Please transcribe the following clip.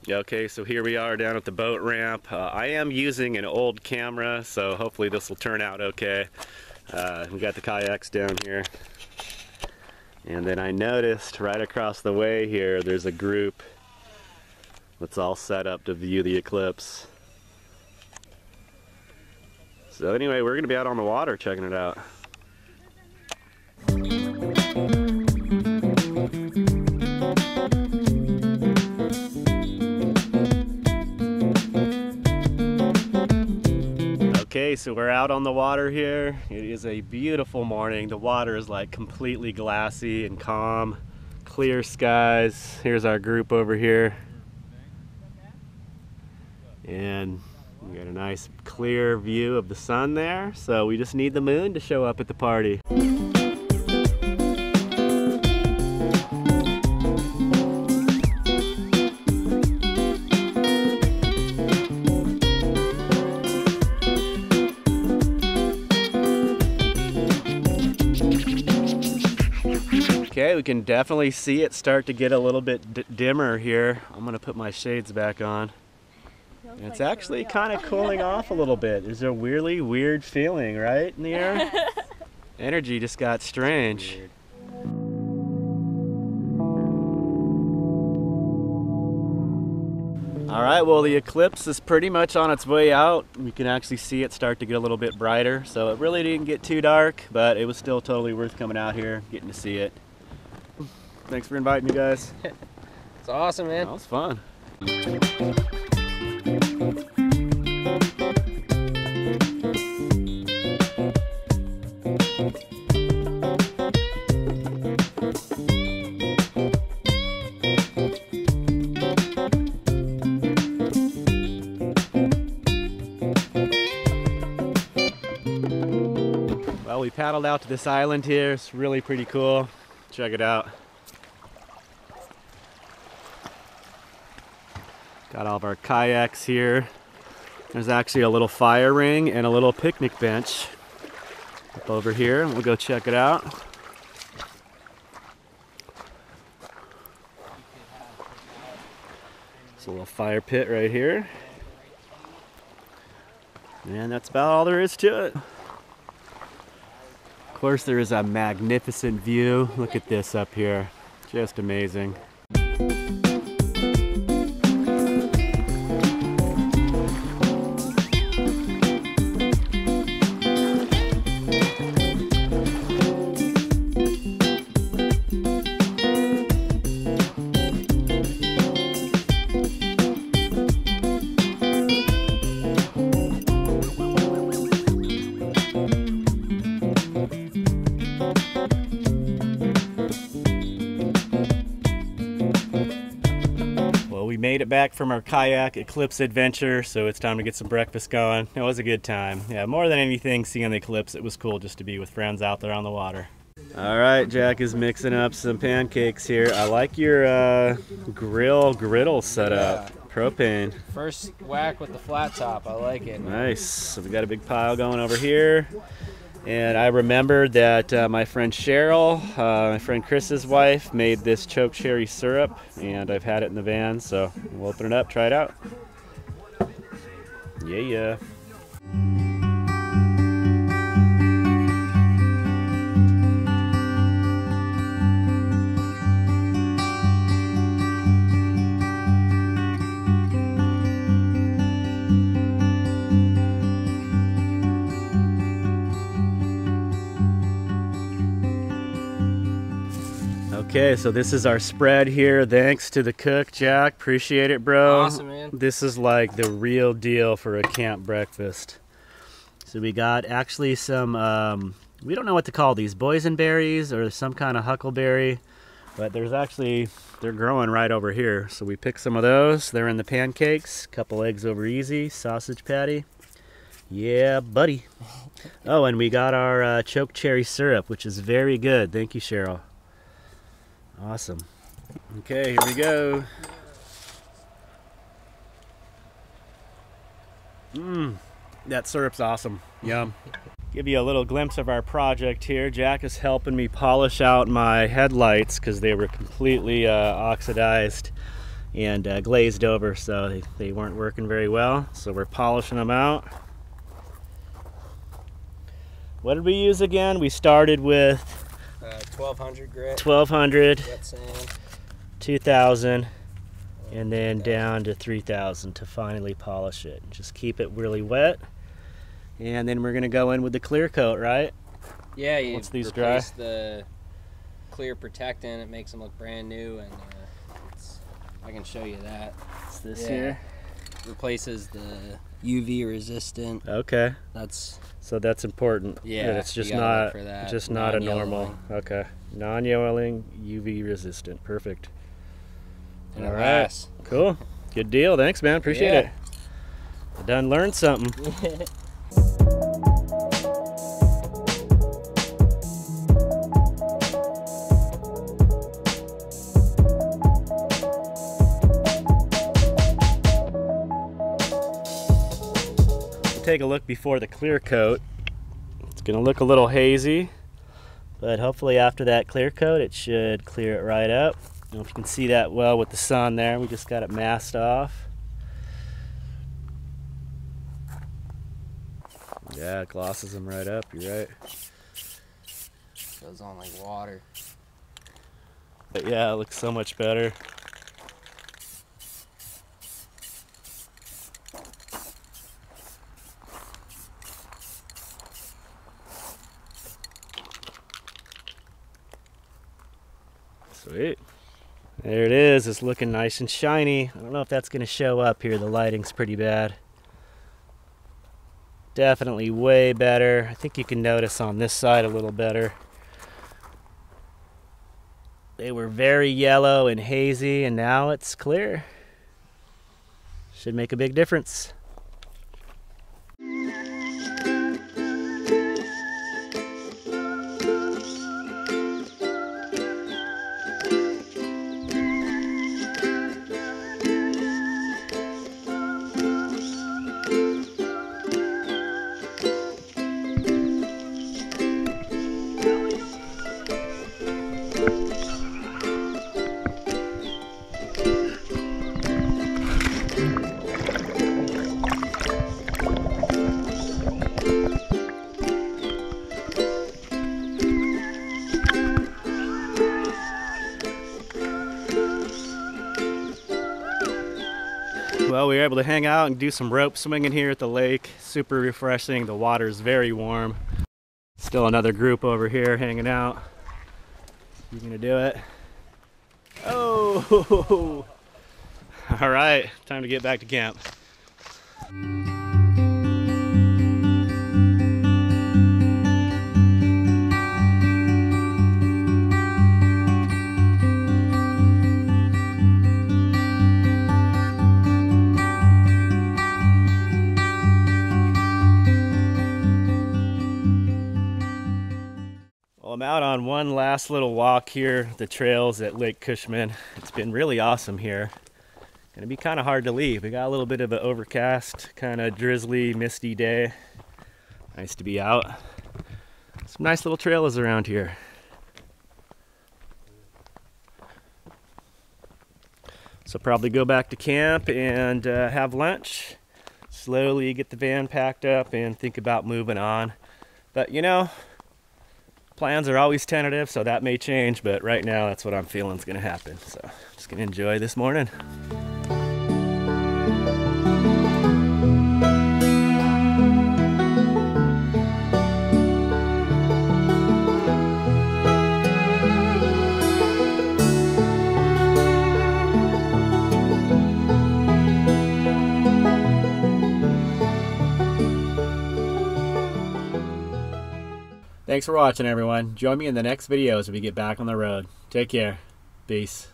Okay, so here we are down at the boat ramp. I am using an old camera, so hopefully this will turn out okay. We got the kayaks down here. And then I noticed right across the way here, there's a group that's all set up to view the eclipse. So anyway, we're gonna be out on the water checking it out. Okay, so we're out on the water here. It is a beautiful morning. The water is like completely glassy and calm. Clear skies. Here's our group over here. And we got a nice clear view of the sun there. So we just need the moon to show up at the party. Okay, we can definitely see it start to get a little bit dimmer here. I'm gonna put my shades back on. And it's actually kind of cooling off a little bit. There's a really weird feeling, right, in the air? Energy just got strange. All right, well, the eclipse is pretty much on its way out. You can actually see it start to get a little bit brighter. So it really didn't get too dark, but it was still totally worth coming out here, getting to see it. Thanks for inviting me, guys. It's awesome, man. That was fun. Well, we paddled out to this island here. It's really pretty cool. Check it out. Got all of our kayaks here. There's actually a little fire ring and a little picnic bench up over here. We'll go check it out. There's a little fire pit right here. And that's about all there is to it. Of course, there is a magnificent view. Look at this up here. Just amazing. Made it back from our kayak eclipse adventure, so it's time to get some breakfast going. It was a good time. Yeah, more than anything, seeing the eclipse, it was cool just to be with friends out there on the water. All right, Jack is mixing up some pancakes here. I like your griddle setup. Yeah. Propane. First whack with the flat top. I like it. Nice. So we got a big pile going over here. And I remembered that my friend Cheryl, my friend Chris's wife, made this choke cherry syrup, and I've had it in the van, so we'll open it up, try it out. Yeah. Okay, so this is our spread here. Thanks to the cook, Jack. Appreciate it, bro. Awesome, man. This is like the real deal for a camp breakfast. So we got actually some, we don't know what to call these, boysenberries or some kind of huckleberry, but there's actually, they're growing right over here. So we picked some of those. They're in the pancakes. Couple eggs over easy, sausage patty. Yeah, buddy. Oh, and we got our choke cherry syrup, which is very good. Thank you, Cheryl. Awesome. Okay, here we go. That syrup's awesome. Yum. Give you a little glimpse of our project here. Jack is helping me polish out my headlights because they were completely oxidized. and glazed over, so they weren't working very well. So we're polishing them out. What did we use again? We started with 1200 grit. 1200, Wet sand. 2000, and then down to 3000 to finally polish it. Just keep it really wet, and then we're gonna go in with the clear coat, right? Yeah, you once these replace dry. the clear protectant. It makes them look brand new, and I can show you that. It's this here. Replaces the UV resistant. Okay. So that's important. Yeah, that it's just you gotta look not for that. just not a normal. Non-yellowing. Okay. Non-yellowing, UV resistant. Perfect. And All it right. lasts. Cool. Good deal. Thanks, man. Appreciate it. I done learned something. Take a look before the clear coat. It's gonna look a little hazy, but hopefully after that clear coat it should clear it right up. I don't know if you can see that well with the sun there. We just got it masked off. Yeah, it glosses them right up, you're right. Goes on like water. But yeah, it looks so much better. Sweet. There it is. It's looking nice and shiny. I don't know if that's going to show up here. The lighting's pretty bad. Definitely way better. I think you can notice on this side a little better. They were very yellow and hazy, and now it's clear. Should make a big difference. Well, we were able to hang out and do some rope swinging here at the lake. Super refreshing. The water is very warm. Still another group over here hanging out. You gonna do it? Oh! All right, time to get back to camp. Well, I'm out on one last little walk here, the trails at Lake Cushman. It's been really awesome here. Gonna be kind of hard to leave. We got a little bit of an overcast, kind of drizzly, misty day. Nice to be out. Some nice little trails around here. So probably go back to camp and have lunch. Slowly get the van packed up and think about moving on. But you know, plans are always tentative, so that may change, but right now that's what I'm feeling is going to happen. So just going to enjoy this morning. Thanks for watching, everyone. Join me in the next video as we get back on the road. Take care. Peace.